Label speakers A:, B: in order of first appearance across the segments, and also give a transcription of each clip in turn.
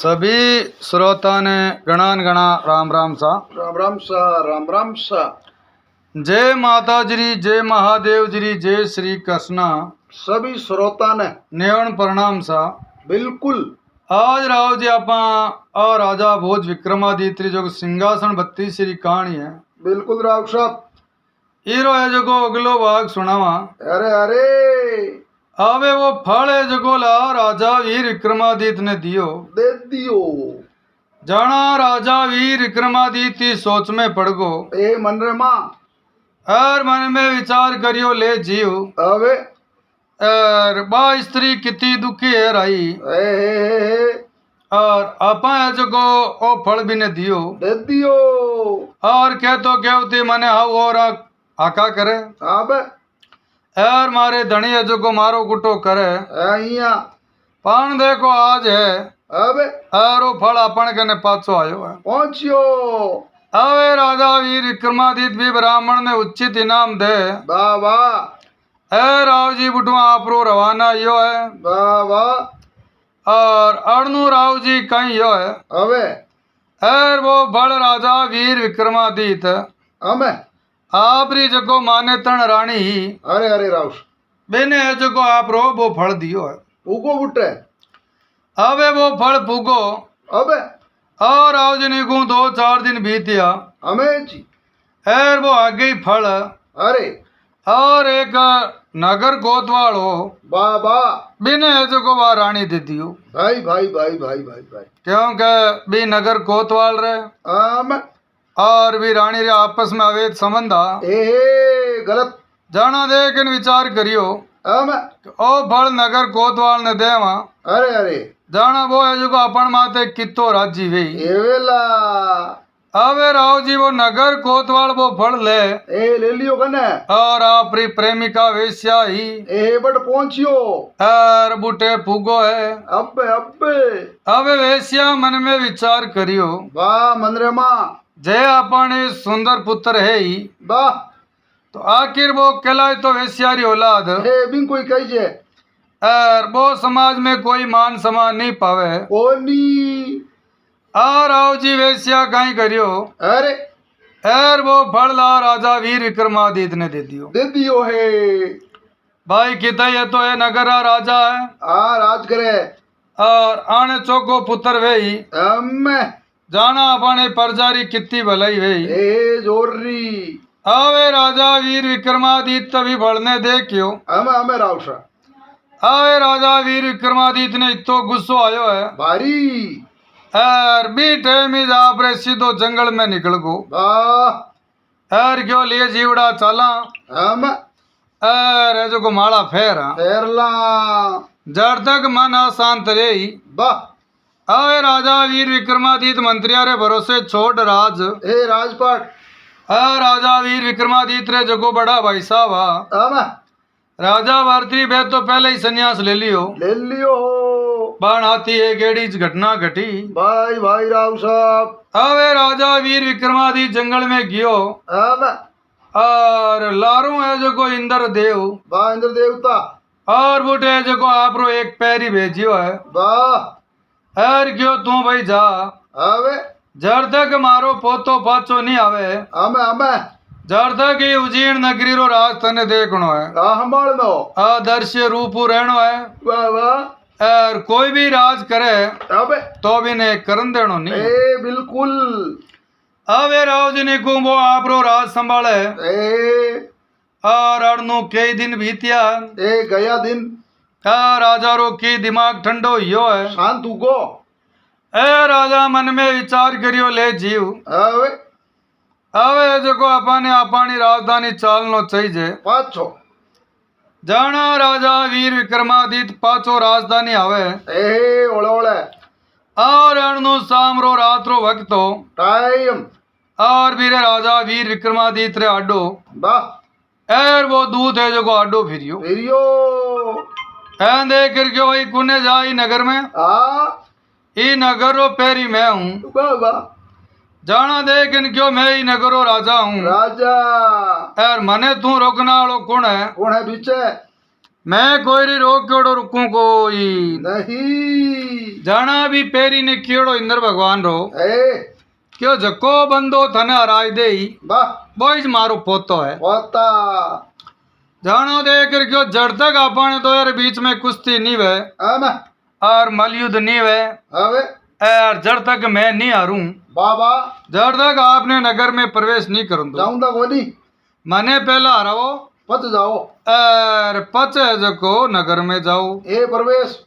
A: सभी श्रोता ने गणान गणा राम राम सा।
B: राम राम सा, राम राम सा।
A: जय माता जी, जय महादेव जी, जय श्री कृष्णा।
B: सभी श्रोता ने
A: नेवण प्रणाम सा।
B: बिल्कुल।
A: आज राव जी आपा आ राजा भोज विक्रमादित्य जो सिंहासन 32 री कहानी है।
B: बिल्कुल राव साहब।
A: हीरो है जो अगलो भाग सुनावा।
B: अरे अरे
A: आवे वो फल है जो ला राजा वीर विक्रमादित्य ने दियो।
B: दे दियो।
A: जाना राजा वीर विक्रमादित्य सोच में पड़ गो।
B: ए मन रे मां।
A: और मन में विचार करियो ले जीव।
B: अबे
A: और बा स्त्री कितनी दुखी है रही।
B: ए
A: और आपा है जो को ओ फल भी ने दियो।
B: दे दियो।
A: और कह तो कहती मने हाउ और आका करे।
B: अबे
A: और मारे धनी है जो को मारो कुटो करे।
B: अइया
A: पान देखो आज है।
B: अबे
A: और वो फल अपन कने पाछो आयो है।
B: पहुंचियो।
A: अवे राजा वीर विक्रमादित्य भी ब्राह्मण ने उचित इनाम दे।
B: बाबा
A: ए राव जी बुटवा आपरो रवाना यो है।
B: बाबा
A: और अड़नू राव जी कहीं यो है।
B: अबे
A: और वो फल राजा वीर विक्रमादित्य
B: हमें
A: आपरी जको माने तन रानी ही
B: अरे अरे राव
A: बेने है जको आप रो वो फल दियो है।
B: उगो बुटे।
A: अबे वो फल फूको।
B: अबे
A: और राव जी ने को 2-4 दिन बीतिया।
B: हमें जी।
A: और वो आगे ही फल
B: अरे
A: और एक नगर कोतवाल हो
B: बाबा
A: बिने है जको वा रानी दे दियो।
B: भाई भाई भाई भाई भाई भाई
A: क्योंकि भी नगर कोतवाल रहे
B: हम
A: और भी रानी रे आपस में अवैध संबंध आ।
B: ए गलत
A: जाना देख इन विचार करियो।
B: हम
A: ओ फल नगर कोतवाल ने देवा।
B: अरे अरे
A: जाना वो है जो अपन माते कितो राजी वे।
B: ए वेला
A: अबे राव जी वो नगर कोतवाल वो फल ले।
B: ए ले लियो कने।
A: और आपरी प्रेमिका वेश्या ही
B: ए बड़ पहुंचियो।
A: और बुटे फूगो है।
B: अबे अबे
A: अबे वेश्या मन में विचार करियो।
B: वाह मन रे मां।
A: जय अपने सुंदर पुत्र है ही
B: वाह
A: तो आखिर वो कहलाए तो वेश्यारी औलाद।
B: ए बिन कोई कही जे
A: और वो समाज में कोई मान सम्मान नहीं पावे।
B: कोनी।
A: और आओ जी वेश्या कहीं करियो।
B: अरे
A: और वो फल ला राजा वीर विक्रमादित्य ने दे दियो।
B: दे दियो है।
A: भाई किता ये तो है नगरा राजा है।
B: आ राज करे।
A: और आने चौको पुत्र वे ही
B: हम
A: जाना अपने परजारी कितनी भलाई वे।
B: ए जोरी
A: आवे राजा वीर विक्रमादित्य भी बढ़ने देखियो।
B: हमें राव सा
A: आवे राजा वीर विक्रमादित्य ने इतो गुस्सो आयो है
B: भारी।
A: और बीटे में आपरे सीधो जंगल में निकल गो।
B: वाह
A: और क्यों लिए जीवड़ा चला।
B: हम
A: और जो को माला फेरा
B: फेरला
A: जड़ तक मन अशांत रे।
B: वाह
A: आवे राजा वीर विक्रमादित्य मंत्रिया रे भरोसे छोड़ राज।
B: ए राजपाट
A: राजा वीर विक्रमादित्य रे जो को बड़ा भाई साहब
B: हम
A: राजा भारती बे तो पहले ही संन्यास ले लियो।
B: ले लियो।
A: बाण हाथी एक एड़ी घटना घटी।
B: भाई भाई राव साहब
A: अवे राजा वीर विक्रमादित्य जंगल में गियो।
B: हम
A: और लारू है जो को इंद्र देव
B: वाह इंद्र देवता।
A: और बूटे है जो को आपरो एक पैरी भेजियो है।
B: वाह
A: और क्यों तू भाई जा
B: अबे
A: जड़ तक मारो पोतो पाचो नहीं आवे।
B: हम
A: जड़ तक ही उजीर्ण नगरी रो राज तने देखनो है।
B: संभाल दो।
A: आदर्श रूप रहनो है।
B: वाह वाह
A: और कोई भी राज करे
B: अबे
A: तो भी ने करन देनो नहीं।
B: ए बिल्कुल।
A: अवे राव जी ने को वो आपरो राज संभाले।
B: ए
A: और अड़नू कई दिन बीतिया।
B: ए गया दिन
A: राजा रो की दिमाग ठंडो यो है।
B: शांत उगो।
A: ए राजा मन में विचार करियो ले जीव।
B: अबे
A: अवे जो को अपने अपनी राजधानी चालनो चाहिए।
B: पाछो
A: जाना राजा वीर विक्रमादित्य पाछो राजधानी आवे।
B: ए ओले ओले
A: और अणनु सामरो रात रो वक्त हो।
B: टाइम
A: और वीरे राजा वीर विक्रमादित्य रे आडो।
B: वाह
A: और वो दूध है जो को आडो फिरियो।
B: फिरियो
A: देख कर क्यों भाई कुने जाई नगर में।
B: आ
A: ई नगर रो पैरी मैं हूँ।
B: वाह वाह
A: जाना देख इन क्यों मैं ही नगरो राजा हूँ।
B: राजा
A: और मने तू रोकना वालो कौन है।
B: कौन है पीछे।
A: मैं कोई री रोक क्योड़ो रुकूं कोई
B: नहीं
A: जाना भी पेरी ने क्योड़ो इंद्र भगवान रो
B: है
A: क्यों जको बंदो थने हराय दे
B: वाह
A: बोईज मारो पोतो है
B: होता
A: जानो देकर क्यों जड़ तक आपने तो यार बीच में कुश्ती नहीं वे
B: हम
A: और मलयुद्ध नहीं वे
B: हवे
A: और जड़ तक मैं नहीं हारूं
B: बाबा
A: जड़ तक आपने नगर में प्रवेश नहीं करूं दो
B: जाऊंगा कोनी
A: मने पहला हराओ
B: पच जाओ
A: और पच जको नगर में जाओ
B: ए प्रवेश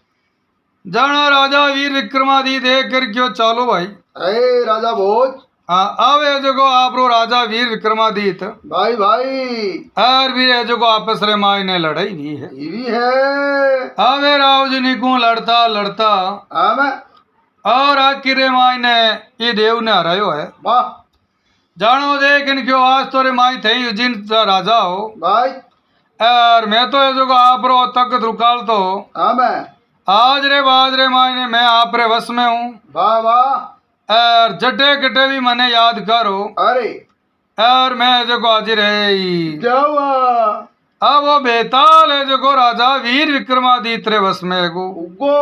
A: जाना राजा वीर विक्रमादित्य देख कर क्यों चालो भाई
B: ए राजा भोज
A: हाँ आवे जगो आपरो राजा वीर विक्रमादित्य
B: भाई भाई
A: और वीर है जगो आपस रे माई ने लड़ाई भी है
B: ये भी है
A: आवे राव जी निकू लड़ता लड़ता
B: हम
A: और आखिर रे माई ने ये देव ने हरायो है
B: वाह
A: जानो देख क्यों आज तो रे माई थे उजिन राजा हो
B: भाई
A: और मैं तो ये जगो आपरो तख्त रुकाल तो
B: हम
A: आज रे बाज रे माई ने मैं आप रे वश में हूँ
B: वाह वाह
A: और जटे कटे भी मने याद करो
B: अरे
A: और मैं जगो आज रे
B: जावा
A: अब वो बेताल है जगो राजा वीर विक्रमादित्य रे वश में गो
B: गो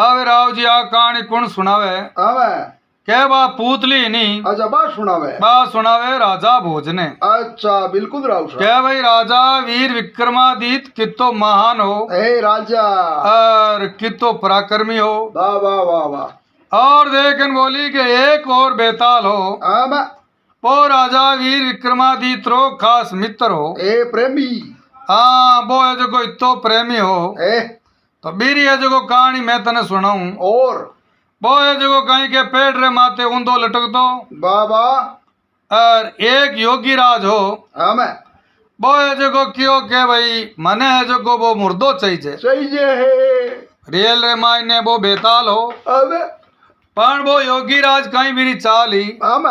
A: आवे राव जी आ कहानी कौन सुनावे
B: हम
A: के बा पूतली नहीं
B: अच्छा बात सुनावे
A: बा सुनावे राजा भोज ने
B: अच्छा बिल्कुल राव साहब
A: क्या भाई राजा वीर विक्रमादित्य कितो महान हो
B: ए राजा
A: और कितो पराक्रमी हो
B: वाह वाह वाह वाह
A: और देखन बोली कि एक और बेताल हो
B: हम
A: वो राजा वीर विक्रमादित्य रो खास मित्र हो
B: ए प्रेमी
A: हाँ वो है जो इतो प्रेमी हो
B: ए
A: तो बीरी है जो कहानी मैं तने सुनाऊं
B: और
A: वो है जो कहीं के पेड़ रे माथे ऊंधो लटक दो
B: बाबा
A: और एक योगी राज हो
B: हम
A: वो है जो क्यों के भाई मने है जो वो मुर्दो चाहिए
B: सही जे है
A: रियल रे मायने वो बेताल हो
B: अब
A: पर वो योगी राज कहीं भी नहीं चाल ही
B: हम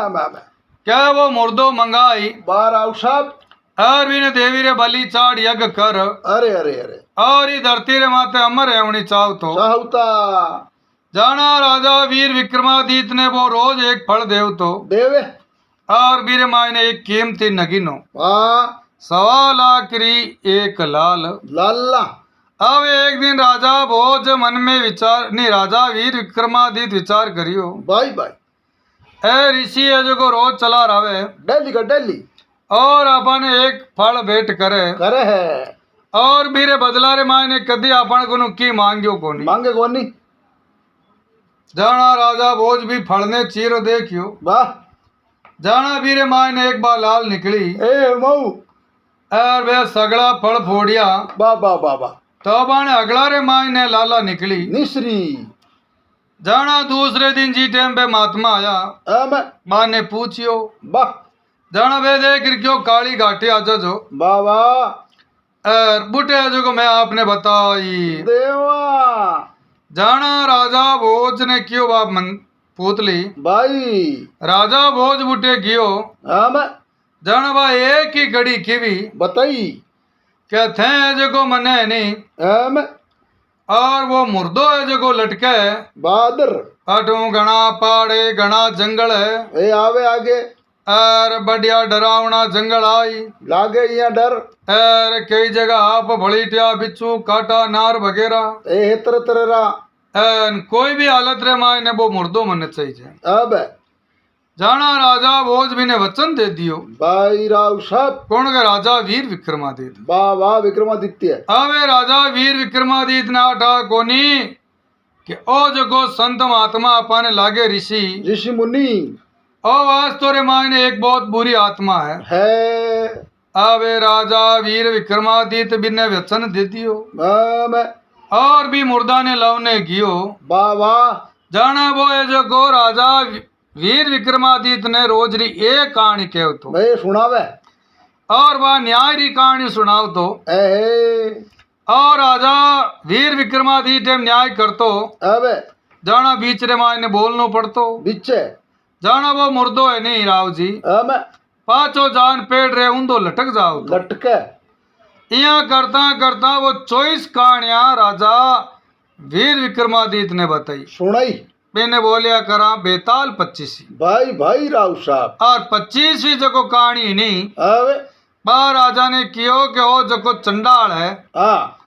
A: क्या वो मुर्दो मंगाई
B: बार राव साहब
A: और भी ने देवी रे बलि चाड़ यज्ञ कर
B: अरे अरे अरे
A: और ये धरती रे माथे अमर रेवणी चाव तो
B: साहुता
A: जाना राजा वीर विक्रमादित्य ने वो रोज एक फल देव तो
B: देवे
A: और वीर माई ने एक कीमती नगीनो
B: वाह
A: 1.25 लाख री एक लाल
B: लाला
A: अब एक दिन राजा भोज मन में विचार नहीं राजा वीर विक्रमादित्य विचार करियो
B: भाई भाई
A: ए ऋषि है जो को रोज चला रहे
B: डेली का डेली
A: और अपन एक फल भेंट करे
B: करे है
A: और बीरे बदला रे माई ने कदी अपन को की मांगियो कोनी
B: मांगे कोनी
A: जाना राजा भोज भी फलने चीरो देखियो
B: वाह
A: जाना बीरे माई ने एक बार लाल निकली
B: ए मऊ
A: और वे सगड़ा फल फोड़िया
B: बाबा बाबा
A: तो बाने अगला रे माई ने लाला निकली
B: निश्री
A: जाना दूसरे दिन जी टाइम पे महात्मा आया
B: हम
A: मां ने पूछियो
B: वाह
A: जाना वे देख क्यों काली घाटी आजा जो
B: बाबा
A: और बूटे आजो को मैं आपने बताई
B: देवा
A: जाना राजा भोज ने क्यों बाप मन पूतली
B: भाई
A: राजा भोज बूटे गियो
B: हम
A: जाना बा एक ही घड़ी किवी
B: बताई
A: क्या थे जो मने नहीं
B: हम
A: और वो मुर्दो है जो लटके है
B: बहादुर
A: अटू घना पहाड़े घना जंगल है
B: ए आवे आगे
A: और बढ़िया डरावना जंगल आई
B: लागे यहाँ डर
A: और कई जगह आप भड़ीटिया बिच्छू काटा नार वगैरह
B: ए हेतर तररा
A: कोई भी हालत रे माय ने वो मुर्दो मन चाहिए
B: अब
A: जाना राजा भोज भी ने वचन दे दियो
B: भाई राव साहब
A: कौन का राजा वीर विक्रमादित्य
B: वाह वाह विक्रमादित्य
A: अबे राजा वीर विक्रमादित्य ने आठा कोनी कि ओ जगो संत महात्मा अपने लागे ऋषि
B: ऋषि मुनि
A: ओ वास्तव रे मायने एक बहुत बुरी आत्मा है अबे राजा वीर विक्रमादित्य भी ने वचन दे दियो और भी मुर्दा ने लवने गियो
B: वाह वाह
A: जाना वो है जगो राजा वीर विक्रमादित्य ने रोज री एक कहानी कहो तो
B: भाई सुनावे
A: और वह न्याय री कहानी सुनाओ तो और राजा वीर विक्रमादित्य न्याय करतो
B: अब
A: जाना बीच रे मायने बोलनो पड़तो
B: बिचे
A: जाना वो मुर्दो है नहीं राव जी
B: अब
A: पाचो जान पेड़ रे ऊंधो लटक जाओ तो
B: लटके
A: यहाँ करता करता वो 24 कहानियां राजा वीर विक्रमादित्य ने बताई
B: सुनाई
A: मैंने बोलिया करा बेताल 25
B: भाई भाई राव साहब
A: और 25वीं जगह कहानी नहीं
B: अब
A: बा राजा ने कियो कि ओ जको चंडाल है
B: हाँ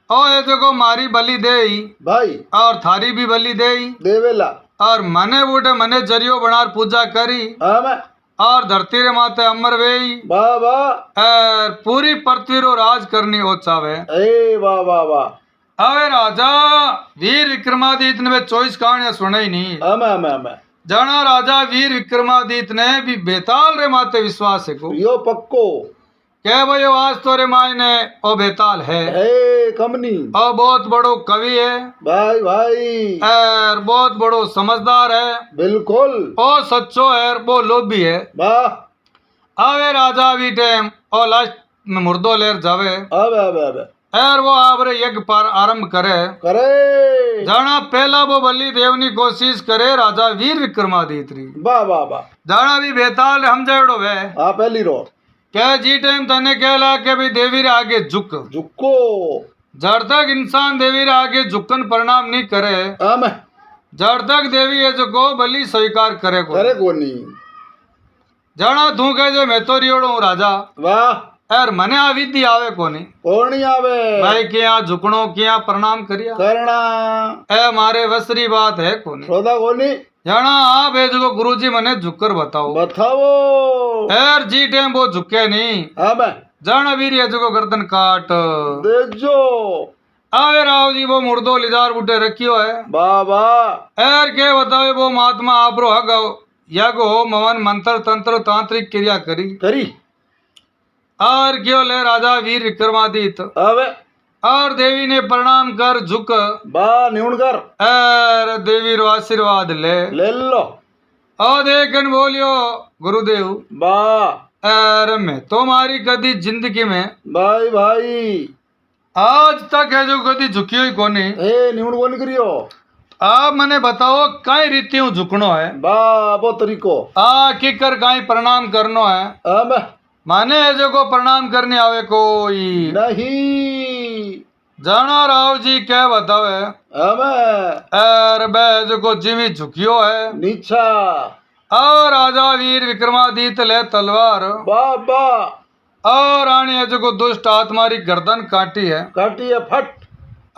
A: ओ ये जको मारी बलि देई
B: भाई
A: और थारी भी बलि देई
B: देवेला
A: और मने बूटे मने जरियो बनार पूजा करी
B: हाँ मैं
A: और धरती रे माते अमर वेई
B: वाह वाह
A: और पूरी पृथ्वी रो राज करनी हो चावे
B: ए वाह वाह वाह
A: अवे राजा वीर विक्रमादित्य ने 24 कहानियां सुनाई नहीं
B: हमें
A: जाना राजा वीर विक्रमादित्य ने भी बेताल रे माते विश्वास है को
B: यो पक्को
A: कह भाई आज तो रे मायने ओ बेताल है
B: ए कमनी
A: और बहुत बड़ो कवि है
B: भाई भाई
A: और बहुत बड़ो समझदार है
B: बिल्कुल
A: ओ सच्चो है वो लोभी है
B: वाह
A: आवे राजा भी टाइम और लास्ट में मुर्दो लेर जावे
B: अब
A: और वो आवरे यज्ञ पर आरंभ करे
B: करे
A: जाना पहला वो बलि देवनी कोशिश करे राजा वीर विक्रमादित्य
B: वाह वाह वाह
A: जाना भी बेताल हम जेड़ो वे
B: हाँ पहली रो
A: क्या जी टाइम तने कहला के भी देवी रे आगे झुक
B: झुको
A: जड़ तक इंसान देवी रे आगे झुकन प्रणाम नहीं करे
B: हम
A: जड़ तक देवी है जो को बलि स्वीकार करे को
B: करे को नहीं
A: जाना तू कह जो मैं तो रियोड़ो हूँ राजा
B: वाह
A: यार मने आ विधि आवे कोनी
B: कौन आवे
A: भाई क्या झुकनो क्या प्रणाम करिया
B: करना
A: ए मारे वसरी बात है कोनी
B: सौदा कोनी
A: जाना आप है जो गुरुजी मने झुककर बताओ
B: बताओ
A: यार जी टाइम वो झुके नहीं
B: हम
A: जाना वीर है जो गर्दन काट
B: देजो
A: आवे राव जी वो मुर्दो लिजार बूटे रखियो है
B: बाबा
A: एर के बतावे वो महात्मा आपरो हग यग हो मवन मंत्र तंत्र तांत्रिक क्रिया करी
B: करी
A: और क्यों ले राजा वीर विक्रमादित्य
B: अब
A: और देवी ने प्रणाम कर झुक
B: बा न्यून कर
A: और देवी रो आशीर्वाद ले
B: ले लो
A: और देखन बोलियो गुरुदेव
B: बा
A: और मैं तुम्हारी कदी जिंदगी में
B: भाई भाई
A: आज तक है जो कदी झुकियो ही कोनी
B: ए न्यून कोनी करियो
A: आप मने बताओ कई रीतियों झुकनो है
B: बा वो तरीको
A: आ किकर कई प्रणाम करनो है
B: हम
A: माने है जो को प्रणाम करने आवे कोई
B: नहीं
A: जाना राव जी क्या बतावे
B: हम
A: और बे जो को जिमी झुकियो है
B: नीचा
A: और राजा वीर विक्रमादित्य ले तलवार
B: बाबा
A: और रानी है जो को दुष्ट आत्मा री गर्दन काटी है
B: काटी है फट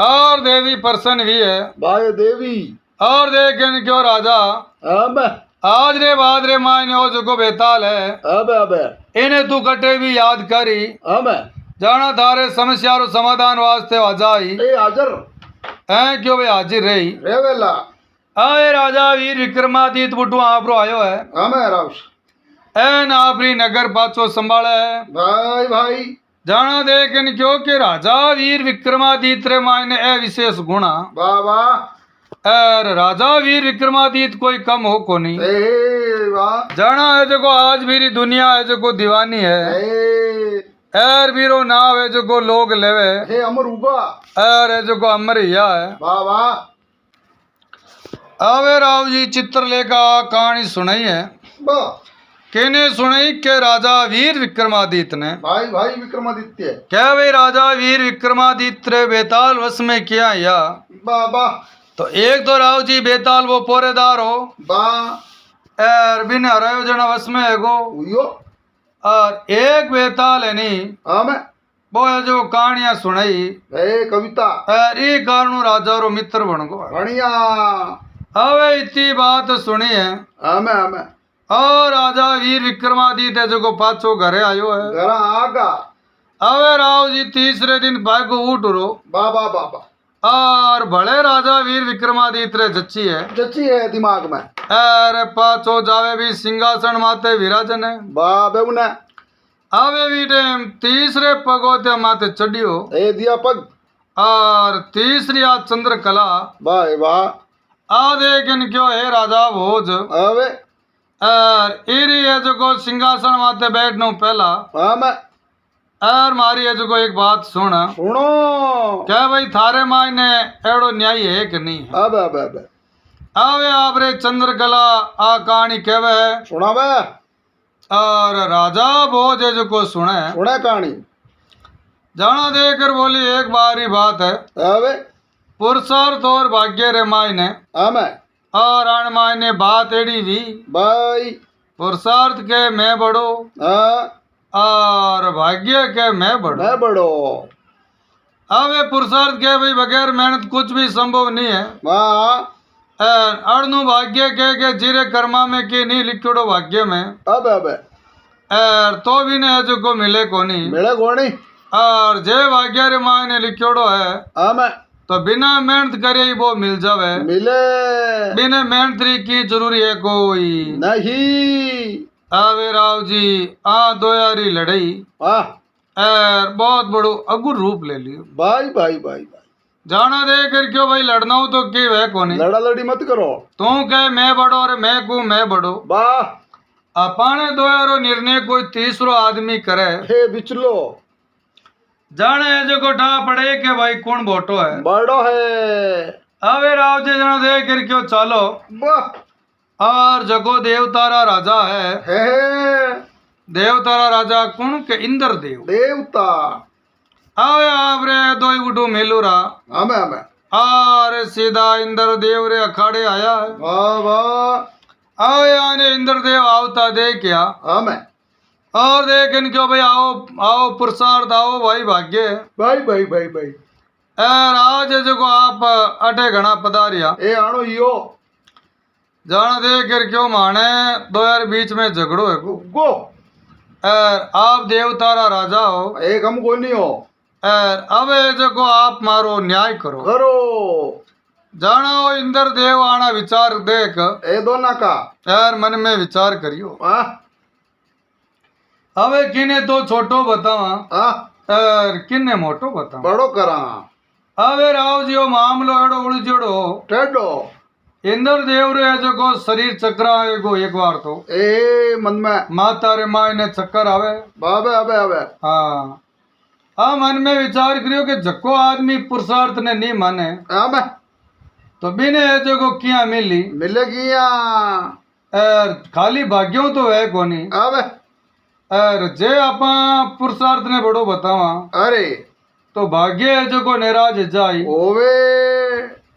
A: और देवी प्रसन्न भी है
B: भाई देवी
A: और देखें क्यों राजा
B: हम
A: आज रे बाद रे मायने हो जो को बेताल है
B: अब
A: इन्हें तू कटे भी याद करी
B: हम
A: जाना थारे समस्या रो समाधान वास्ते आ जाई
B: ए हाजर
A: है क्यों भाई हाजिर रही
B: रेवेला
A: आए राजा वीर विक्रमादित्य बुटू आपरो आयो है
B: हम राउस
A: एन आपरी नगर पाछो संभाले है
B: भाई भाई
A: जाना देखन क्यों के राजा वीर विक्रमादित्य रे मायने ए विशेष गुणा
B: बाबा
A: और राजा वीर विक्रमादित्य कोई कम हो को नहीं
B: ए वाह
A: जाना है जो को आज भी दुनिया है जो को दीवानी है
B: ए
A: एर वीरो नाव है जो को लोग लेवे
B: हे अमर उगा
A: एर है जो को अमर हिया है
B: बाबा
A: आवे राव जी चित्र लेका कहानी सुनाई है
B: बा
A: केने सुनाई के राजा वीर विक्रमादित्य ने
B: भाई भाई विक्रमादित्य
A: क्या भाई राजा वीर विक्रमादित्य रे बेताल वश में किया या
B: बाबा
A: तो एक तो राव जी बेताल वो पोरेदार हो
B: बा
A: एर बिन हरायो जना वश में है गो
B: उयो
A: और एक बेताल है नहीं
B: हम
A: वो है जो कहानियां सुनाई
B: ए कविता
A: और ये कारण राजा रो मित्र बन गो
B: बढ़िया
A: अवे इतनी बात सुनी है
B: हम
A: और राजा वीर विक्रमादित्य जो को पाछो घरे आयो है
B: घर आगा
A: अवे राव जी तीसरे दिन भागो उठ रो
B: बाबा बाबा
A: और बड़े राजा वीर विक्रमादित्य जच्ची है
B: जच्ची है दिमाग में
A: अरे पाछो जावे भी सिंहासन माते विराजन है
B: बाबे उन्हें
A: आवे भी टाइम तीसरे पगोते माते चढ़ियो
B: ए दिया पग
A: और तीसरी आ चंद्रकला
B: वाह वाह
A: आ देखन क्यों है राजा भोज
B: अबे
A: और इरी है जो को सिंहासन माते बैठनो पहला
B: हम
A: और मारी है जो को एक बात सुन
B: सुनो
A: क्या भाई थारे मायने एड़ो न्याय है कि नहीं है
B: अब
A: आवे आपरे चंद्रकला आ कहानी कहवे है
B: सुना बे
A: और राजा भोज है जो को सुने
B: सुने कहानी
A: जाना देकर बोली एक बारी बात है
B: अबे
A: पुरुषार्थ और भाग्य रे मायने
B: हम
A: और अण मायने बात एड़ी भी
B: भाई
A: पुरुषार्थ के मैं बड़ो
B: हाँ
A: और भाग्य के मैं बड़ो।
B: मैं बड़ो।
A: अब ये पुरुषार्थ के भाई बगैर मेहनत कुछ भी संभव नहीं है।
B: वाह।
A: अड़नु भाग्य के जीरे कर्मा में की नहीं लिखोड़ो भाग्य में।
B: अब
A: तो भी ने जो को मिले कोनी।
B: मिले कोनी।
A: और जे भाग्य रे माँ ने लिखोड़ो है।
B: हमें
A: तो बिना मेहनत करे ही वो मिल जावे।
B: मिले।
A: बिना मेहनत की जरूरी है कोई
B: नहीं।
A: आवे राव जी आ दो यारी लड़ाई बहुत बड़ो अगुर रूप ले लियो।
B: भाई भाई भाई भाई
A: जाना दे कर क्यों भाई लड़ना हो तो के वह कोनी।
B: लड़ा लड़ी मत करो। तू
A: कह मैं बड़ो और मैं को मैं बड़ो।
B: वाह।
A: अपाने दो यारो निर्णय कोई तीसरो आदमी करे।
B: हे बिचलो
A: जाने जो को ठा पड़े के भाई कौन बोटो है।
B: बड़ो है।
A: अबे राव जी जना दे कर क्यों चलो।
B: वाह।
A: और जगो देवतारा राजा है। देवतारा राजा कौन के इंद्र देव। देवता आवे आपरे दो उठो मेलूरा। हमें हमें और सीधा इंद्र देव रे अखाड़े आया है। वाह वाह। आवे आने इंद्र देव आवता दे क्या। हमें और देख इनको भाई आओ आओ पुरुषार्थ आओ भाई भाग्य। भाई भाई भाई भाई आज जो आप अटे घना पधारिया। ए आनो यो जान दे कर क्यों माने दो यार बीच में झगड़ो है को। आप देवतारा राजा हो। एक हम कोई नहीं हो। अब जो आप मारो न्याय करो। करो जाना हो इंद्र देव आना विचार देख। ए दोना का यार मन में विचार करियो। अब किने तो छोटो बतावा किन्ने मोटो बतावा। बड़ो करा। अबे राव जी मामलो एड़ो उलझड़ो टेडो। इंद्र देव रे जो को शरीर चक्रा एगो एक बार तो ए मन में माता रे माँ ने चक्कर आवे। बाबे अबे अबे हाँ मन में विचार करियो कि जको आदमी पुरुषार्थ ने नहीं माने अबे तो बिने जो को किया मिली मिले किया खाली भाग्यों तो है कोनी। अबे जे आपा पुरुषार्थ ने बड़ो बतावा अरे तो भाग्य है जो को निराज जाई ओवे।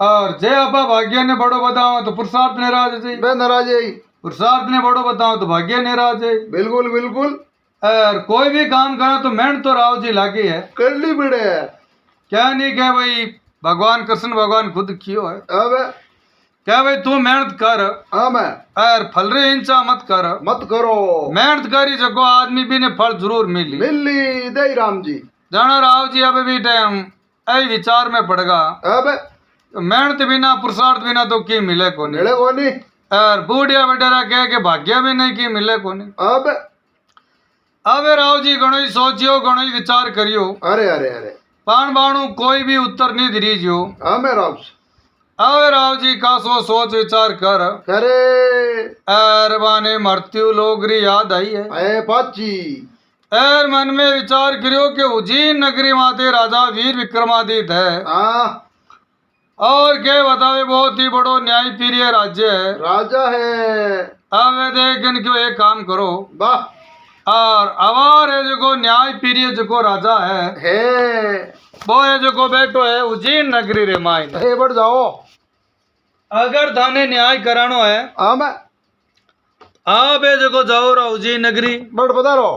A: और जे आपा भाग्य ने बड़ो बतावा तो पुरुषार्थ निराज जाई। बे नाराज जाई पुरुषार्थ ने बड़ो बतावा तो भाग्य निराज जाई। बिल्कुल बिल्कुल। और कोई भी काम करा तो मेहनत तो राव जी लागी है कर ली बिड़े क्या नहीं क्या भाई भगवान कृष्ण भगवान खुद कियो है। अब क्या भाई तू मेहनत कर। और फल रे इंचा मत कर मत करो। मेहनत करी जगो आदमी भी ने फल जरूर मिली मिली दे राम जी। जाना राव जी अब भी टाइम ऐ विचार में पड़गा। अब मेहनत बिना पुरुषार्थ बिना तो की मिले कोनी। मिले कोनी। और बूढ़िया वडेरा कह के भाग्य भी नहीं की मिले कोनी। अब राव जी घणो ही सोचियो घणो ही विचार करियो। अरे अरे अरे पान बाणु कोई भी उत्तर नहीं दीजियो। राव अरे राव जी का सोच विचार कर करे अरबाने मृत्यु लोगरी याद आई है पाची। एर मन में विचार करियो कि उज्जैन नगरी माते राजा वीर विक्रमादित्य है। और क्या बतावे बहुत ही बड़ो न्याय प्रिय राज्य है राजा है। अब देख इनको एक काम करो वाह। और अवार है जो न्याय प्रिय जो राजा है वो है जो बैठो है उज्जैन नगरी रे माई बढ़ जाओ। अगर थाने न्याय करानो है आप जो जाओ रो उज्जैन नगरी बड़ पधारो।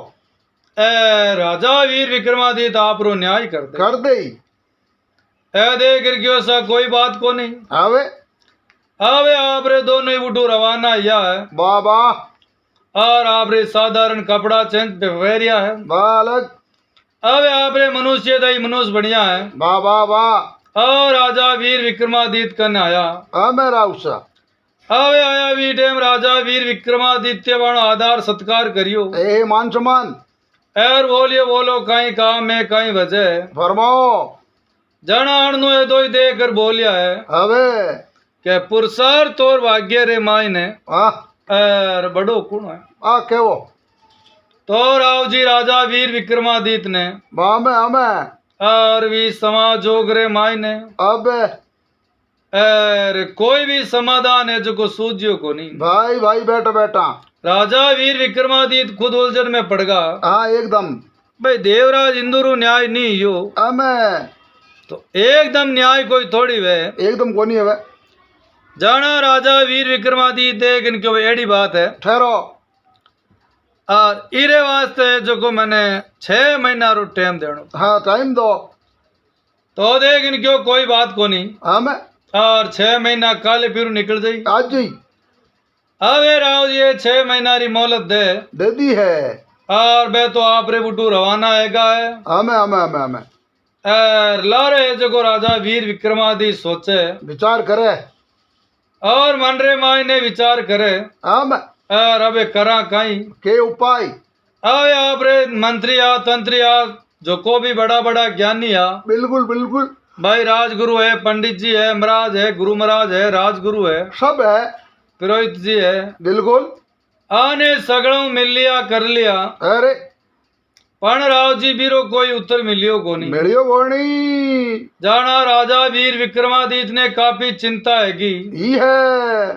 A: राजा वीर विक्रमादित्य आप रो न्याय कर दे दे करके ऐसा कोई बात को नहीं। आवे आवे आप रे दोनों ही उठो रवाना या है बाबा। और आप रे साधारण कपड़ा चेंज पे वेरिया है बालक। अबे आप रे मनुष्य दई मनुष्य बढ़िया है बाबा वाह। और राजा वीर विक्रमादित्य कन आया मेरा उषा। अबे आया वी टाइम राजा वीर विक्रमादित्य वाणो आधार सत्कार करियो ए मान सम्मान। एर बोलियो बोलो कहीं काम में कहीं वजह फरमाओ। जनाण नु दो ही देख कर बोलिया है अबे के पुरुषार्थ और भाग्य रे माई ने एर बड़ो कुण है के वो तो राव जी राजा वीर विक्रमादित्य ने हमें और भी समाजोग रे माई ने अब कोई भी समाधान है जो को सूझियो को नहीं। भाई भाई बेटा बेटा राजा वीर विक्रमादित्य खुद उलझन में पड़ गया। हाँ एकदम भाई देवराज इंदुरु न्याय नहीं यो हमें तो एकदम न्याय कोई थोड़ी वे एकदम को नहीं है वे। जाना राजा वीर विक्रमादित्य इनकी एड़ी बात है ठहरो। और इरे वास्ते जो को मैंने 6 महीना रो टाइम देनो।
B: हाँ टाइम दो।
A: तो देख इनक्यो कोई बात को नहीं।
B: हाँ मैं
A: और 6 महीना काले फिर निकल जाई।
B: आज ही
A: अबे राव ये 6 महीना री मोहलत
B: दे दी है।
A: और बे तो आप रे बुटू रवाना हैगा है।
B: हमें
A: लारे जो राजा वीर विक्रमादित्य सोचे
B: विचार करे
A: और मन रे मायने विचार करे।
B: हम
A: और अबे करा कहीं
B: के उपाय।
A: अबे आप रे मंत्री आ तंत्री आ जो को भी बड़ा बड़ा ज्ञानी आ।
B: बिल्कुल बिल्कुल
A: भाई राजगुरु है, पंडित जी है, महाराज है, गुरु महाराज है, राजगुरु है,
B: सब है,
A: पुरोहित जी है।
B: बिल्कुल
A: आने सगड़ों मिल लिया कर लिया।
B: अरे
A: पण राव जी बीरो कोई उत्तर मिलियो को नहीं।
B: मिलियो को नहीं।
A: जाना राजा वीर विक्रमादित्य ने काफी चिंता हैगी।
B: ही है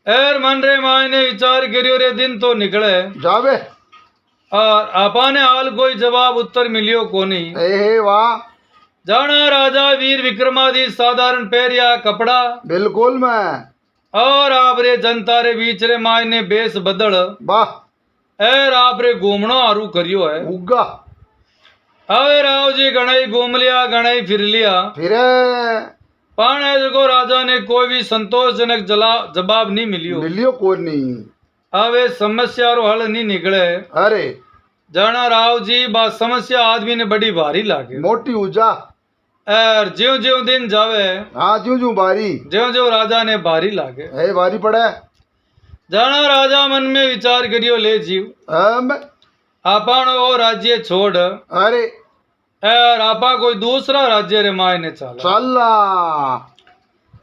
A: एर मन रे मायने विचार करियो रे दिन तो निकले
B: जावे
A: और आपा ने हाल कोई जवाब उत्तर मिलियो को नहीं।
B: ए वाह।
A: जाना राजा वीर विक्रमादित्य साधारण पैरिया कपड़ा
B: बिल्कुल मैं
A: और आप रे जनता रे बीच रे मायने बेस बदल
B: वाह
A: एर आप रे घूमनो आरू करियो है।
B: उगा
A: अवे राव जी गणाई घूम लिया गणाई फिर लिया
B: फिर
A: पण को राजा ने कोई भी संतोषजनक जवाब नहीं
B: मिलियो को नहीं।
A: अवे समस्या रो हल नहीं निकले।
B: अरे
A: जाना राव जी बात समस्या आदमी ने बड़ी भारी लागे
B: मोटी उजा।
A: और ज्यो ज्यो दिन जावे
B: हाँ ज्यो बारी
A: ज्यो ज्यो राजा ने भारी लागे
B: है बारी पड़े।
A: जाना राजा मन में विचार करियो ले जीव आपा वो राज्य छोड़
B: अरे
A: और आपा कोई दूसरा राज्य रे मायने
B: चला।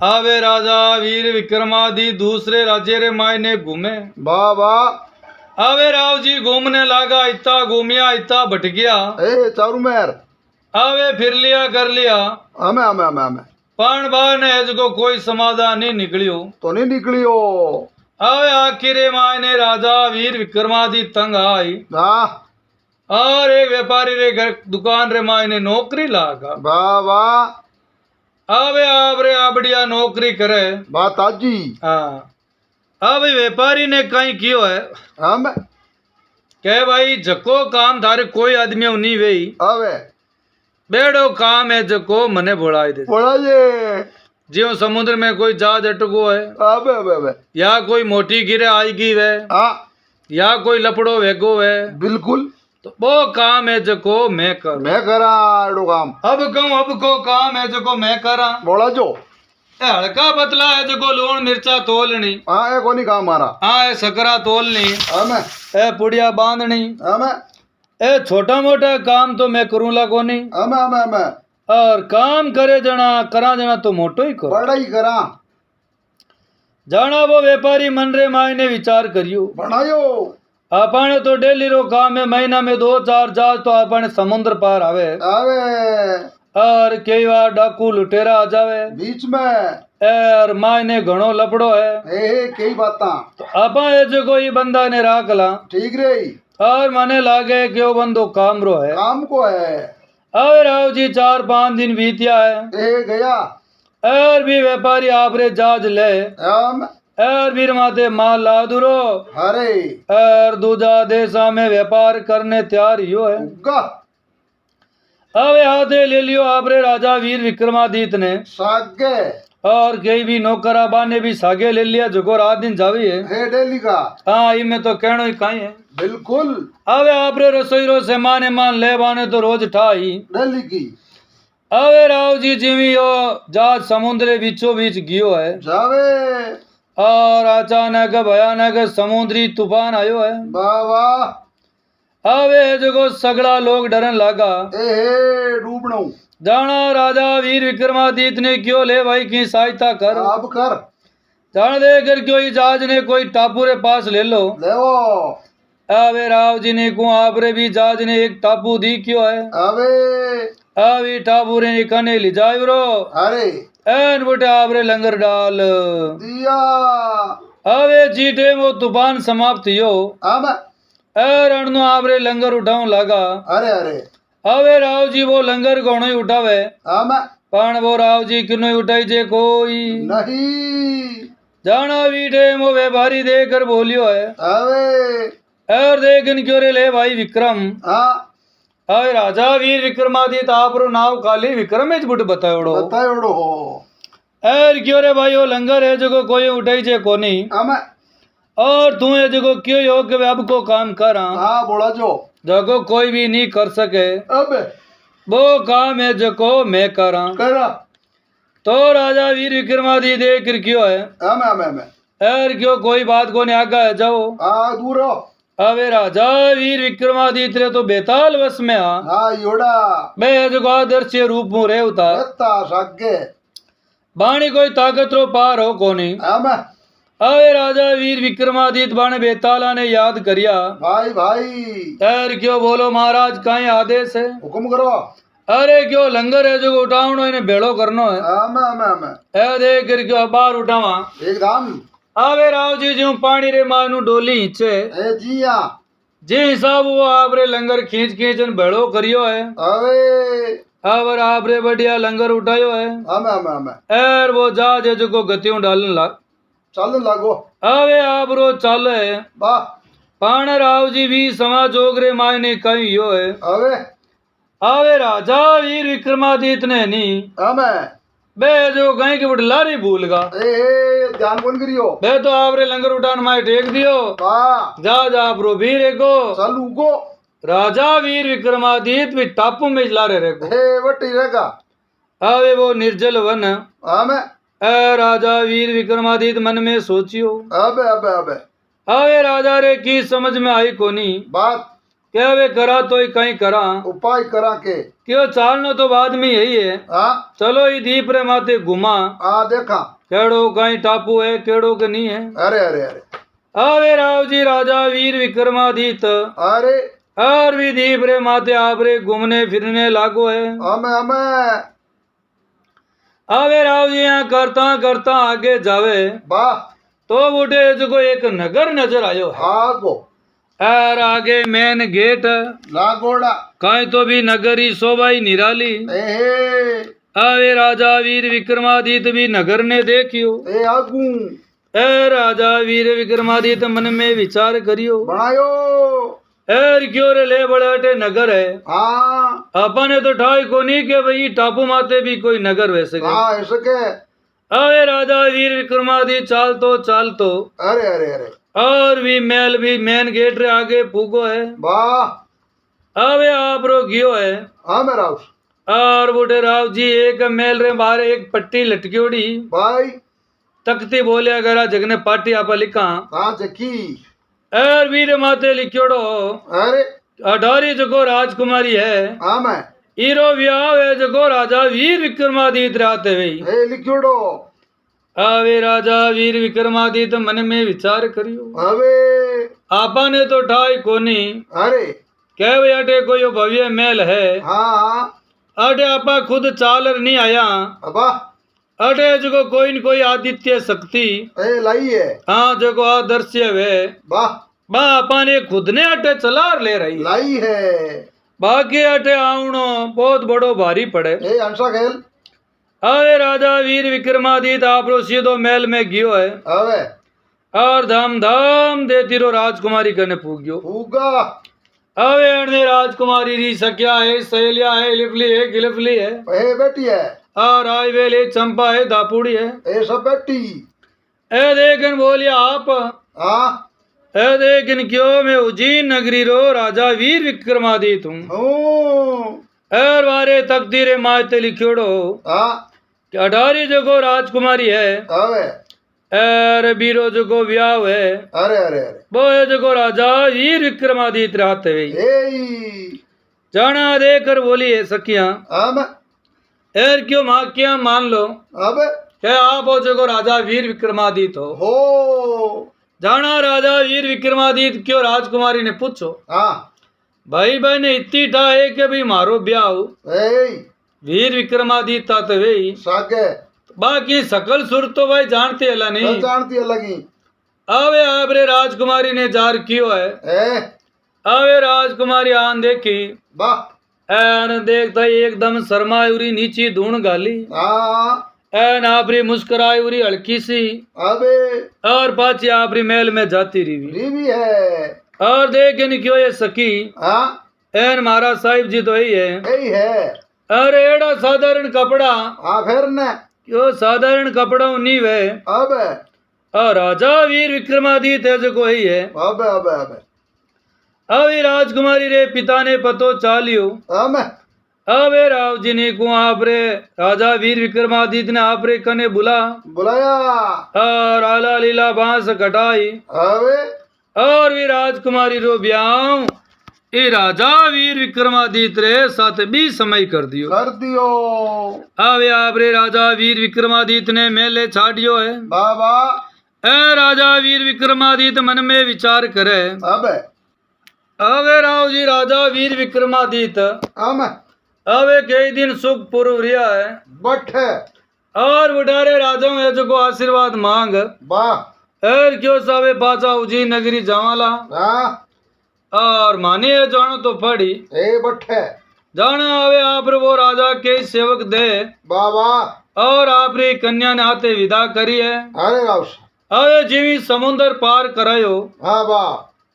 A: आवे राजा वीर विक्रमादित्य दूसरे राज्य रे मायने घूमे।
B: बाबा
A: आवे राव जी घूमने लगा इतना घूमिया इतना भट गया।
B: ए चारू मेर
A: आवे फिर लिया कर लिया
B: हमें
A: पण बार ने को कोई समाधान नहीं निकलियो
B: तो नहीं निकलियो।
A: आवे आखिर मायने राजा वीर विक्रमादित्य तंग आई और एक व्यापारी रे घर दुकान रे मायने नौकरी लागा।
B: बाबा
A: आवे आप रे बढ़िया नौकरी करे
B: बात आजी।
A: हाँ अबे व्यापारी ने कहीं कियो है
B: हम
A: कह भाई जको काम थारे कोई आदमी नहीं वही
B: अबे
A: बेड़ो काम है जको मने बोला दे
B: बोला जे
A: जियो समुद्र में कोई जहाज अटको है
B: अबे अबे अबे
A: या कोई मोटी गिरे आएगी वे या कोई लपड़ो वेगो है
B: बिल्कुल
A: तो वो काम है जको मैं
B: करा एडो काम
A: अब कहूँ अब को काम है जको मैं करा
B: बोला जो
A: हल्का पतला है जको लूण मिर्चा तोलनी
B: हाँ कोनी काम मारा
A: हाँ सकरा तोलनी
B: हमें
A: ए पुड़िया बांधनी
B: हमें
A: ए छोटा मोटा काम तो मैं करूँला को नहीं
B: हमें
A: और काम करे जना करा जना तो मोटो ही करो
B: बड़ा ही करा
A: जाना वो व्यापारी मन रे मायने विचार करियो
B: बनायो।
A: आपने तो डेली रो काम है महीना में 2-4 जहाज तो आपने समुद्र पार आवे और कई बार डाकू लुटेरा आ जावे
B: बीच में
A: और मायने घणो लपड़ो है
B: कई बाता
A: तो आपा जो कोई बंदा ने राखला
B: ठीक रे
A: और मने लागे कि वो बंदो काम रो है
B: काम को है।
A: और राव जी 4-5 दिन बीतिया है
B: गया
A: और भी व्यापारी आप रे जहाज ले और भी माते माल लादुरो
B: अरे
A: और दूजा देशा में व्यापार करने तैयार ही है। अब हाथे ले लियो आपरे राजा वीर विक्रमादित्य ने सागे और कई भी नौकराबा ने भी सागे ले लिया जो रात दिन जावी है डेली का। हाँ इनमें तो कहना ही कहीं है बिल्कुल। अब आपरे रसोई रो सामान मान ले बाने तो रोज ठाई डेली की। अवे राव जी जिमी यो जहाज समुद्र बीचों बीच गियो है जावे और अचानक भयानक समुद्री तूफान आयो है बाबा। अवे जो सगड़ा लोग डरन लगा डूबनो जाना राजा वीर विक्रमादित्य ने क्यों ले भाई की सहायता कर अब कर जान दे कर क्यों जहाज ने कोई टापू रे पास ले लो अवे राव जी ने को आपरे भी जहाज ने एक टापू दी क्यों है अभी टापू रे कने ले जाए रो अरे एन बेटा आपरे लंगर डाल दिया। अवे जीटे वो तूफान समाप्त यो रणनो आपरे लंगर उठाऊ लगा अरे अरे अवे राव जी वो लंगर कोनो ही उठावे पण वो राव जी किनो ही उठाई जे कोई नहीं जाना वीटे वो व्यापारी देकर बोलियो है अवे और देख क्यों रे ले भाई विक्रम
B: हाँ
A: अरे राजा वीर विक्रमादित्य आपरो नाव खाली विक्रम एज बुट बतायोड़ो
B: बतायोड़ो हो
A: और क्यों रे भाई वो लंगर है जो कोई उठाई जे कोनी
B: हमें
A: और तू ये जो क्यों योग्य अब को काम करा
B: हाँ बोला जो
A: जो कोई भी नहीं कर सके
B: अब
A: वो काम है जो मैं करा
B: करा
A: तो राजा वीर विक्रमादित्य देख क्यों है
B: हमें
A: और क्यों कोई बात को नहीं आगा है जाओ
B: हाँ दूर हो
A: अबे राजा वीर विक्रमादित्य रे तो बेताल वश में आ
B: हाँ योड़ा
A: बे जो आदर्श रूप में रे उतार
B: रहता सागे
A: बाणी कोई ताकत रो पार हो कोनी
B: हमें
A: अबे राजा वीर विक्रमादित्य बाण बेताला ने याद करिया
B: भाई भाई
A: और क्यों बोलो महाराज कहीं आदेश है
B: हुक्म करो
A: अरे क्यों लंगर है जो उठावनो इन्हें भेड़ो करनो है
B: हमें
A: ए देख क्यों बाहर उठावा
B: एकदम
A: अबे राव जी जो पानी रे मानू डोली हिचे
B: ए जिया
A: जे हिसाब वो आपरे लंगर खींच खींचन भेड़ो करियो है
B: अबे
A: अब आपरे बढ़िया लंगर उठायो है
B: हमें
A: एर वो जहाज है जो गतियों डालन लाग
B: चल लागो
A: अबे आप रो चल है
B: वाह
A: पाण राव जी भी समा जोगरे मायने कहीं यो है
B: अबे
A: अबे राजा वीर विक्रमादित्य ने नी
B: हमें
A: बे जो कहीं के बटलारी भूल गा
B: ए ध्यान कौन करियो
A: बे तो आपरे लंगर उठान माय टेक दियो
B: वाह
A: जा जा प्रो वीर एको
B: चल उगो
A: राजा वीर विक्रमादित्य भी टापू में चला रहे को
B: ए वटी रहेगा
A: अबे वो निर्जल वन
B: हमें
A: ए राजा वीर विक्रमादित्य मन में सोचियो
B: अबे
A: अबे राजा रे की समझ में आई कोनी
B: बात
A: क्या वे करा तो ही कहीं करा
B: उपाय करा के
A: क्यों चालनो तो बाद में यही है
B: हाँ
A: चलो ही दीप रे माते घुमा
B: देखा
A: केड़ो कहीं टापू है केड़ो के नहीं है
B: अरे
A: अबे राव जी राजा वीर विक्रमादित्य
B: अरे
A: और भी दीप रे माते आप रे घूमने फिरने लागो है
B: हमें
A: अबे राव जी यहाँ करता करता आगे जावे
B: वाह
A: तो बूढ़े जो एक नगर नजर आयो है
B: आगो
A: और आगे मेन गेट
B: लागोड़ा
A: कहीं तो भी नगरी शोभाई निराली
B: ए
A: अबे राजा वीर विक्रमादित्य भी नगर ने देखियो
B: ए आगू
A: ए राजा वीर विक्रमादित्य मन में विचार करियो
B: बनायो
A: एर क्यों रे ले बड़े अटे नगर है
B: हाँ
A: अपने तो ठाई को नहीं के भाई टापू माते भी कोई नगर वैसे
B: हाँ ऐसे के
A: अबे राजा वीर विक्रमादित्य चाल तो
B: अरे
A: और भी मेल भी मेन गेट रे आगे पूगो है
B: वाह
A: अबे आप रो गियो है
B: हाँ मेरा
A: और बूढ़े राव जी एक मेल रे बाहर एक पट्टी लटक्योड़ी
B: भाई
A: तख्ती बोले अगर जगने पार्टी आप लिखा
B: हाँ जकी
A: और वीर माते लिखोड़ो
B: अरे
A: अठारी जगो राजकुमारी है
B: हाँ मैं
A: हीरो ब्याह है जगो राजा वीर विक्रमादित्य रात है भाई
B: ए लिखोड़ो
A: अबे राजा वीर विक्रमादित्य मन में विचार करियो
B: अबे
A: आपा ने तो ठाई कोनी
B: अरे
A: कह भाई अटे कोई भव्य महल है
B: हाँ
A: अटे आपा खुद चालर नहीं आया
B: अबा
A: अटे जो कोई न कोई आदित्य शक्ति
B: ए लाई है
A: हाँ जो आदर्श्य वे
B: वाह
A: बा आपा ने खुद ने अटे चलार ले रही
B: लाई है
A: बाकी अटे आवणो बहुत बड़ो भारी पड़े
B: ए अंशा खेल
A: अरे राजा वीर विक्रमादित्य आप रो सीधो महल में गियो है
B: अबे
A: और धाम धाम देती रो राजकुमारी कने पूग्यो
B: उगा
A: अबे अने राजकुमारी री सकिया है सहेलिया है लिपली है गिलफली है
B: ए बेटी है
A: और आई वेले चंपा है दापुड़ी है
B: ए सब बेटी
A: ए देखन बोलिया आप
B: हाँ
A: ए देखन क्यों मैं उज्जैन नगरी रो राजा वीर विक्रमादित्य हूँ और वारे तकदीरे मायते लिखोड़ो
B: हाँ
A: अठारी जगो राजकुमारी है
B: अबे
A: और बीरो जगो ब्याह है
B: अरे
A: वो है जगो राजा वीर विक्रमादित्य रात है
B: ए
A: जाना देकर बोली है सखिया
B: हम
A: एर क्यों माँ क्या मान लो
B: अबे
A: क्या आप हो जगो राजा वीर विक्रमादित्य हो जाना राजा वीर विक्रमादित्य क्यों राजकुमारी ने पूछो
B: हाँ
A: भाई भाई ने इतनी ठा है कि भाई मारो ब्याह
B: ए
A: वीर विक्रमादित्य तो भाई
B: साके
A: बाकी सकल सुर तो भाई जानते अला नहीं
B: जानती है लगी
A: अबे आबरे राजकुमारी ने जार कियो है
B: ए
A: अबे राजकुमारी आन देखी
B: वाह
A: एन देखता ही एकदम शर्मा उरी नीची धूण गाली
B: हाँ
A: एन आपरी मुस्कुराई उरी हल्की सी
B: अबे
A: और पाची आपरी महल में जाती रही
B: रीवी है
A: और देख इन क्यों ये सकी
B: हाँ
A: एन महाराज साहिब जी तो यही है
B: यही है
A: अरे एड़ा साधारण कपड़ा
B: हाँ फिर न
A: क्यों साधारण कपड़ा नहीं वे
B: अब
A: और राजा वीर विक्रमादित्य जो ही है
B: अब
A: अभी राजकुमारी रे पिता ने पतो चालियो
B: अब
A: अबे राव जी ने को आपरे राजा वीर विक्रमादित्य ने आपरे कने
B: बुलाया
A: और आला लीला बांस कटाई
B: अबे
A: और भी राजकुमारी रो ब्याह ये राजा वीर विक्रमादित्य रे साथ भी समय कर दियो अबे आपरे राजा वीर विक्रमादित्य ने मेले छाड़ियो है
B: बाबा
A: ए राजा वीर विक्रमादित्य मन में विचार करे अबे राव जी राजा वीर विक्रमादित्य अबे कई दिन सुख पूर्व रिया है
B: बट है
A: और बुढ़ारे राजाओं है जो को आशीर्वाद मांग और क्यों सावे पाचा उजी नगरी जावाला और माने जानो तो पड़ी
B: बट है
A: जाना आवे आप वो राजा के सेवक दे
B: बाबा
A: और आप री कन्या ने आते विदा करी है
B: अरे
A: अवे जीवी समुद्र पार करायो
B: हाँ बा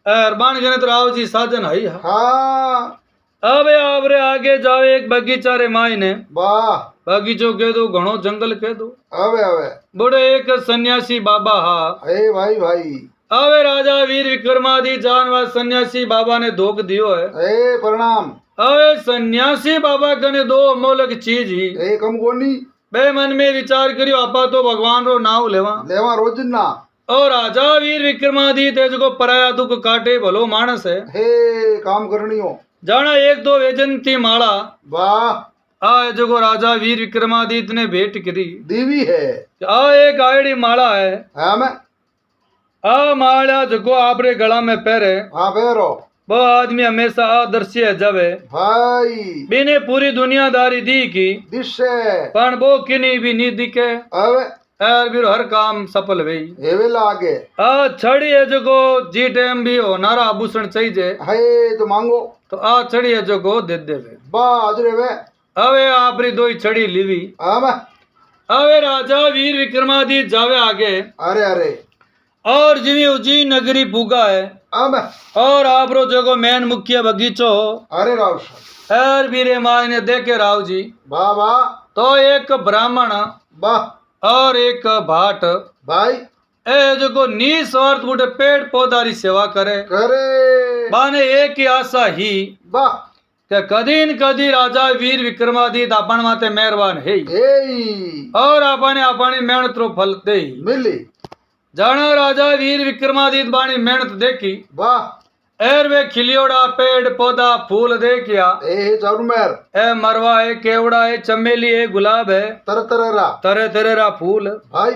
A: अरबान गणित राव जी साजन हई
B: हाँ
A: अबे आपरे आगे जाओ एक बगीचा रे मायने
B: वाह
A: बगीचो कह दो घणो जंगल कह दो
B: अबे
A: बड़े एक सन्यासी बाबा हा
B: भाई
A: अबे राजा वीर विक्रमादित्य जानवा सन्यासी बाबा ने धोख दियो है
B: प्रणाम
A: अबे सन्यासी बाबा कने दो अमोलक चीज ही
B: कम कोनी
A: बे मन में विचार करियो आपा तो भगवान रो नाव लेवा
B: रोजना और
A: राजा वीर विक्रमादित्य जो पराया दुख काटे भलो मानस है
B: काम करनी हो
A: जाना एक दो वेजंती माला
B: वाह
A: आ जो राजा वीर विक्रमादित्य ने भेंट करी
B: देवी है
A: आ एक आयड़ी माला है आ माला जो आपरे गला में पहरे
B: पैरो
A: वो आदमी हमेशा आदर्शी है जब है
B: भाई
A: बिने पूरी दुनियादारी दी की
B: दिशे
A: पण वो किनी भी नहीं दिखे
B: अब
A: हर काम सफल भई
B: लागे
A: छड़ी है जो जी टाइम भी हो नारा आभूषण चाहिए
B: है तो मांगो तो
A: आ छड़ी है जो दे देवे
B: बाजरे वे
A: अवे आपरी दो छड़ी लीवी अवे राजा वीर विक्रमादित्य जावे आगे
B: अरे
A: और जिवी उजी नगरी पूगा है
B: अब
A: और आपरो जो मैन मुख्य बगीचो
B: अरे राव
A: एर वीरे माय ने देखे राव जी
B: बाबा
A: तो एक ब्राह्मण और एक भाट
B: भाई
A: ए जो निस्वार्थ बूटे पेड़ पौधा री सेवा करे बाने एक ही आशा ही के कदी न कदी राजा वीर विक्रमादित्य अपन माते मेहरबान है और अपने अपनी मेहनत रो फल दे
B: मिली
A: जाना राजा वीर विक्रमादित्य बाणी मेहनत देखी
B: वाह
A: एर वे खिलियोड़ा पेड़ पौधा फूल देखिया ए मरवा है केवड़ा है चमेली है गुलाब है तरह तरह रा फूल
B: भाई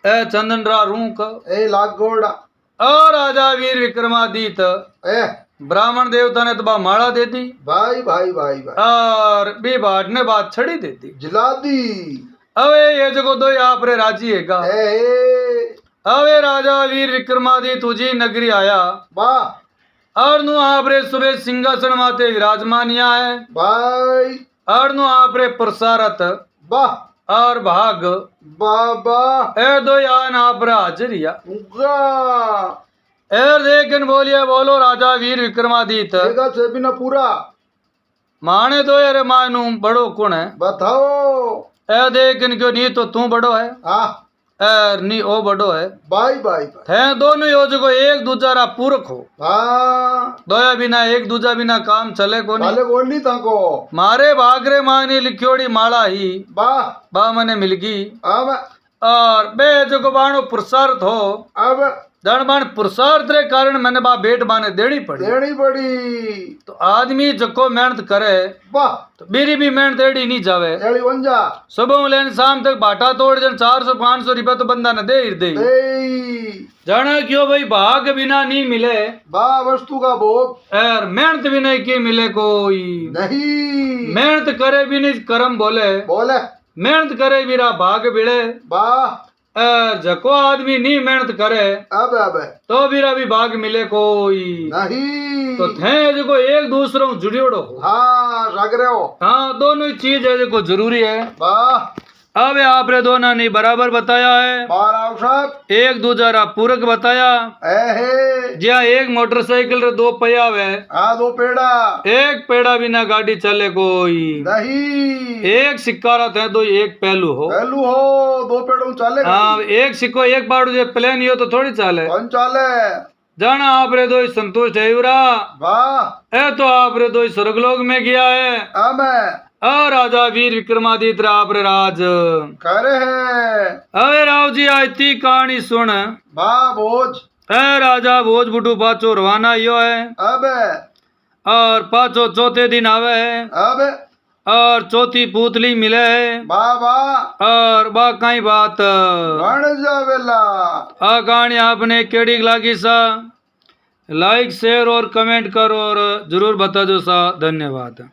A: ए चंदन रा रूख
B: ए लागोड़ा
A: और राजा वीर विक्रमादित्य ब्राह्मण देवता ने तो बा माला दे दी
B: भाई
A: और बी बाट ने बात छड़ी दे दी
B: जला दी
A: अवे ये जो दो आप रे राजी है अवे राजा वीर विक्रमादित्य तुझी नगरी आया और नु आपरे सुबह सिंहासन माते विराजमानिया है
B: भाई
A: और नु आपरे प्रसारत और भाग
B: बाबा
A: ए दो यान आपरा हाजरिया एर देखन बोलिए बोलो राजा वीर विक्रमादित्य
B: से बिना पूरा
A: माने दो यार मानू बड़ो कौन है
B: बताओ
A: ए देखन क्यों नहीं तो तू बड़ो है एर नी ओ बड़ो है
B: भाई
A: थे दोनों योजको एक दूजा रा पूरक हो दोया बिना एक दूजा बिना काम चले को नहीं
B: ताको
A: मारे भागरे मानी लिखियोड़ी माला ही बा मने मिलगी और बे जो बाणो पुरुषार्थ हो
B: अब
A: दणबाण पुरुषार्थ रे कारण मैंने बा बेट बाने देनी पड़ी तो आदमी जको मेहनत करे तो मेरी भी मेहनत एड़ी नहीं जावे सुबह लेन शाम तक बाटा तोड़ जन 400-500 रुपया तो बंदा न दे जाना क्यों भाई भाग बिना नहीं मिले
B: वस्तु का भोग
A: और मेहनत भी नहीं की मिले कोई
B: नहीं
A: मेहनत करे भी नहीं करम बोले मेहनत करे बिरा भाग बिड़े जको आदमी नहीं मेहनत करे
B: अब
A: तो बिरा भी भाग मिले कोई
B: नहीं
A: तो थे जो एक दूसरों जुड़ियोड़ो हो
B: हाँ दोनों ही चीज है जो जरूरी है
A: अब आपने दोनों ने बराबर बताया है,
B: महाराज साहब
A: एक दूजा रा पूरक बताया।
B: है
A: जहाँ एक मोटरसाइकिल रे दो पहिया है,
B: हाँ दो पेड़ा
A: एक पेड़ा बिना गाड़ी चले कोई,
B: नहीं
A: एक सिक्का रा थे तो एक पहलू हो,
B: पहलू हो दो पेड़ों चाले
A: हाँ एक सिक्को एक बाड़ू जो प्लेन ही हो तो थोड़ी चाले।
B: कौन चाले
A: जाना आपरे दो संतुष्ट है युरा,
B: वाह
A: ए तो आपरे दो स्वर्गलोक में गया है।
B: हमें
A: राजा वीर विक्रमादित्य आपरे राज
B: करे है
A: अरे राव जी आयती कहानी सुन।
B: वाह भोज
A: राजा भोज बुटू पाचो रवाना यो है,
B: अब
A: और पाचो चौथे दिन आवे है,
B: अब
A: और चौथी पूतली मिले है,
B: बाबा
A: और बा कई बात
B: बन जावेला।
A: आ कहानी आपने केड़ी लागी सा, लाइक शेयर और कमेंट करो और जरूर बता दो सा। धन्यवाद।